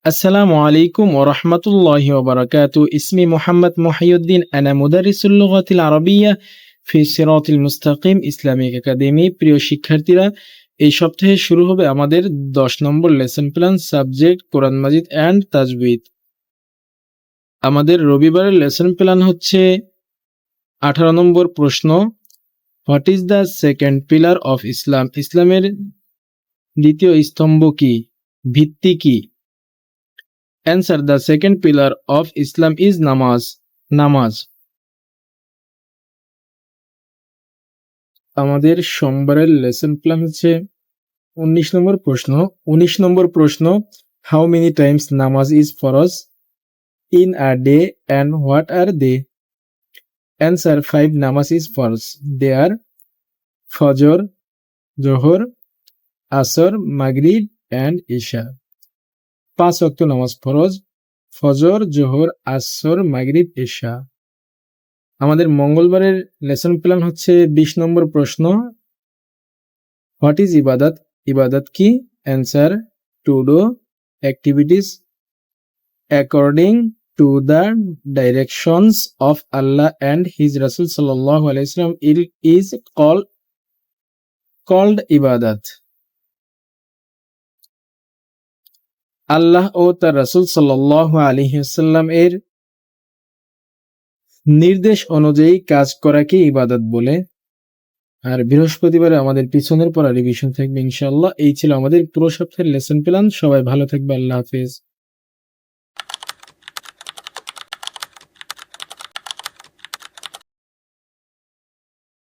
السلام عليكم ورحمة الله وبركاته. اسمي محمد محي الدين. أنا مدرس اللغة العربية في صراط المستقيم Islamic academy. প্রিয় শিক্ষার্থীরা, এই সপ্তাহে শুরু হবে আমাদের 10 নম্বর lesson plan, subject Quran Majid and Tajweed. আমাদের রবিবারের লেসন প্ল্যান হচ্ছে 18 নম্বর প্রশ্ন, what is the second pillar of Islam? ইসলামের দ্বিতীয় স্তম্ভ কি, ভিত্তি কি? Answer: The second pillar of Islam is namaz. নামাজ। আমাদের সোমবারের লেসন প্ল্যান হচ্ছে 19 নম্বর প্রশ্ন। 19 নম্বর প্রশ্ন, হাউ মেনি টাইমস নামাজ ইজ ফরজ in a day and what are they? Answer: 5 নামাজ ইজ ফরজ। দে আর ফজর, জোহর, আসর, মাগরিব অ্যান্ড ইশা। 5 ওয়াক্ত নামাজ ফরজ, ফজর, জোহর, আসর, মাগরিব, ইশা। আমাদের মঙ্গলবারের লেসন প্ল্যান হচ্ছে 20 নম্বর প্রশ্ন, হোয়াট ইজ ইবাদত? ইবাদত কি? Answer: to do activities according to the directions of Allah and his রাসূল সাল্লাল্লাহু আলাইহি ওয়াসাল্লাম ইজ কল্ড ইবাদত। আল্লাহ ও তার রাসূল সাল্লাল্লাহু আলাইহি ওয়াসাল্লাম এর নির্দেশ অনুযায়ী কাজ করাকে ইবাদত বলে। আর বৃহস্পতিবারে আমাদের পিছনের পড়া রিভিশন থাকবে ইনশাআল্লাহ। এই ছিল আমাদের পুরো সপ্তাহের লেসন প্ল্যান। সবাই ভালো থাকবে। আল্লাহ হাফেজ।